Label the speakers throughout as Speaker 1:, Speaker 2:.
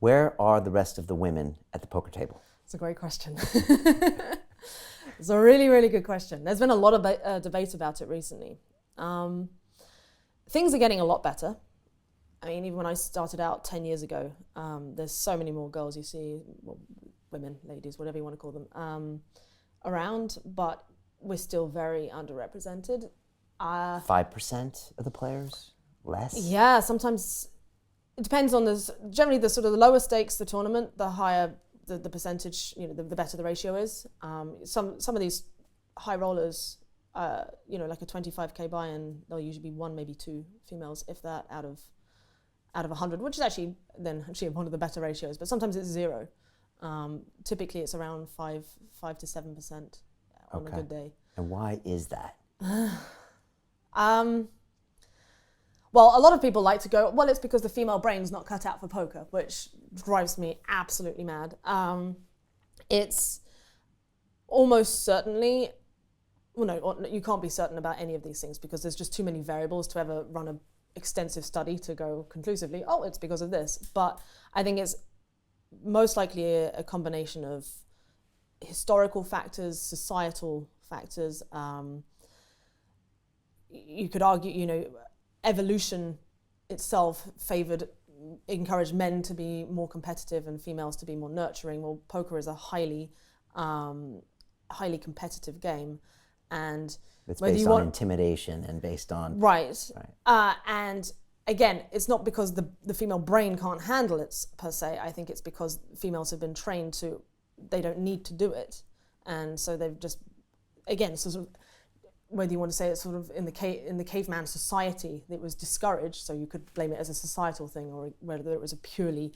Speaker 1: Where are the rest of the women at the poker table?
Speaker 2: It's a great question. It's a really, really good question. There's been a lot of debate about it recently. Things are getting a lot better. I mean, even when I started out 10 years ago, there's so many more girls you see, well, women, ladies, whatever you want to call them, around, but we're still very underrepresented.
Speaker 1: 5% of the players? Less?
Speaker 2: Yeah, sometimes it depends on generally the sort of the lower stakes the tournament, the higher the percentage, the better the ratio is. Some of these high rollers, like a 25k buy-in, there'll usually be one, maybe two females, if that, out of 100, which is actually one of the better ratios, but sometimes it's zero. Typically it's around 5 to 7% on a good day.
Speaker 1: And why is that?
Speaker 2: Well, a lot of people like to go, well, it's because the female brain's not cut out for poker, which drives me absolutely mad. It's almost certainly, you can't be certain about any of these things because there's just too many variables to ever run an extensive study to go conclusively, it's because of this. But I think it's most likely a combination of historical factors, societal factors. You could argue, evolution itself encouraged men to be more competitive and females to be more nurturing. Well, poker is a highly competitive game, and
Speaker 1: it's based on intimidation and based on
Speaker 2: right. And again, it's not because the female brain can't handle it per se. I think it's because females have been trained they don't need to do it, and so they've just, again, sort of, whether you want to say it's sort of in the caveman society, it was discouraged, so you could blame it as a societal thing, or whether it was a purely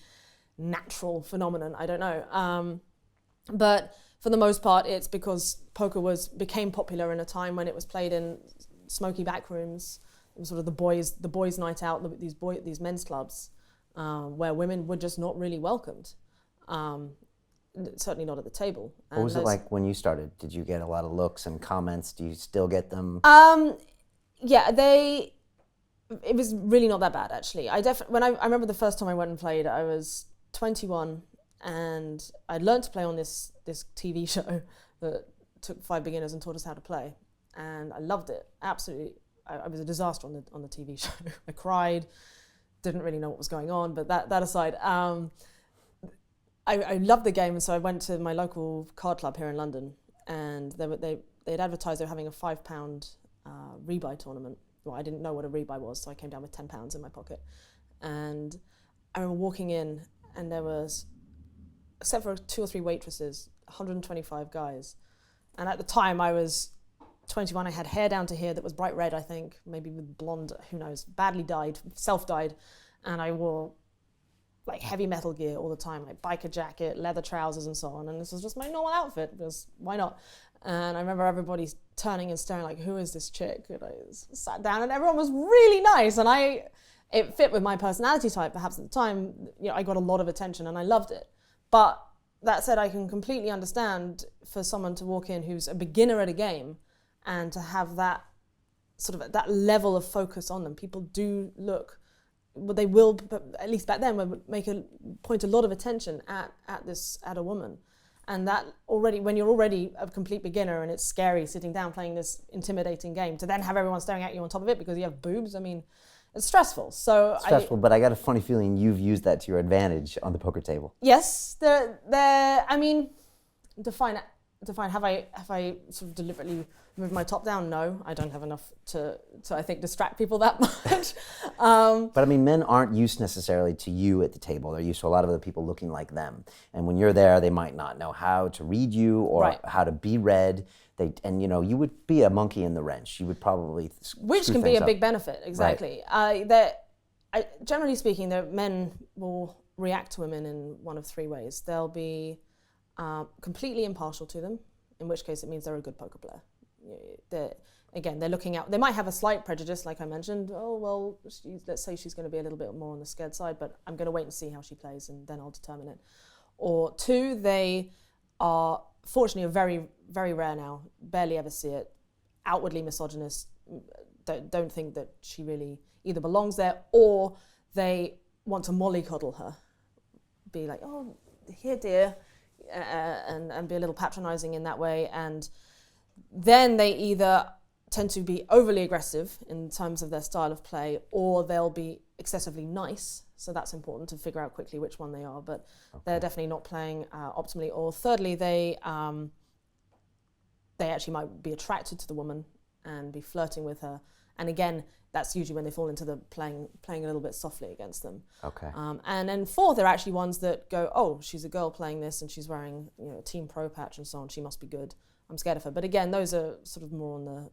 Speaker 2: natural phenomenon, I don't know. But for the most part, it's because poker became popular in a time when it was played in smoky back rooms. It was sort of the boys' night out, these men's clubs, where women were just not really welcomed. Certainly not at the table.
Speaker 1: What was it like when you started? Did you get a lot of looks and comments? Do you still get them?
Speaker 2: Yeah, it was really not that bad, actually. I remember the first time I went and played, I was 21, and I learned to play on this TV show that took 5 beginners and taught us how to play, and I loved it absolutely. I was a disaster on the TV show. I cried, didn't really know what was going on, but that aside, I loved the game, and so I went to my local card club here in London, and they'd advertised they were having a £5 rebuy tournament. Well, I didn't know what a rebuy was, so I came down with £10 in my pocket, and I remember walking in, and there was, except for 2 or 3 waitresses, 125 guys, and at the time I was 21. I had hair down to here that was bright red, I think, maybe with blonde, who knows, badly dyed, self-dyed, and I wore like heavy metal gear all the time, like biker jacket, leather trousers and so on, and this was just my normal outfit because why not? And I remember everybody turning and staring like, who is this chick? And I sat down and everyone was really nice, and it fit with my personality type perhaps at the time. I got a lot of attention and I loved it. But that said, I can completely understand for someone to walk in who's a beginner at a game and to have that sort of that level of focus on them. People do look, well, they will, but at least back then, would point a lot of attention at a woman, and that already, when you're already a complete beginner and it's scary sitting down playing this intimidating game, to then have everyone staring at you on top of it because you have boobs. I mean, it's stressful.
Speaker 1: But I got a funny feeling you've used that to your advantage on the poker table.
Speaker 2: Yes, I mean, define. Have I sort of deliberately moved my top down? No, I don't have enough to I think distract people that much.
Speaker 1: But I mean, men aren't used necessarily to you at the table. They're used to a lot of other people looking like them. And when you're there, they might not know how to read you or how to be read. You would be a monkey in the wrench. You would probably
Speaker 2: which can be a big benefit. Exactly. Right. Generally speaking, men will react to women in one of 3 ways. They'll be completely impartial to them, in which case it means they're a good poker player. They're looking out. They might have a slight prejudice, like I mentioned. Oh, well, let's say she's going to be a little bit more on the scared side, but I'm going to wait and see how she plays, and then I'll determine it. Or 2, they are, fortunately, very, very rare now, barely ever see it, outwardly misogynist, don't think that she really either belongs there, or they want to mollycoddle her be like, oh, here, dear, and be a little patronizing in that way. And then they either tend to be overly aggressive in terms of their style of play, or they'll be excessively nice. So that's important to figure out quickly which one they are, but they're definitely not playing optimally. Or thirdly, they actually might be attracted to the woman and be flirting with her. And again, that's usually when they fall into the playing a little bit softly against them.
Speaker 1: Okay.
Speaker 2: And then fourth, they're actually ones that go, oh, she's a girl playing this and she's wearing, you know, a Team Pro patch and so on. She must be good. I'm scared of her. But again, those are sort of more on the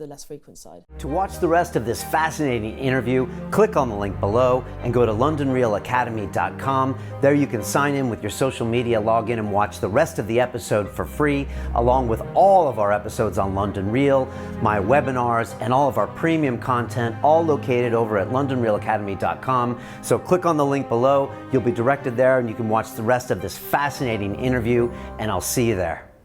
Speaker 2: less frequent side.
Speaker 1: To watch the rest of this fascinating interview, click on the link below and go to londonrealacademy.com. There you can sign in with your social media login and watch the rest of the episode for free, along with all of our episodes on London Real, my webinars, and all of our premium content, all located over at londonrealacademy.com. So click on the link below, you'll be directed there and you can watch the rest of this fascinating interview, and I'll see you there.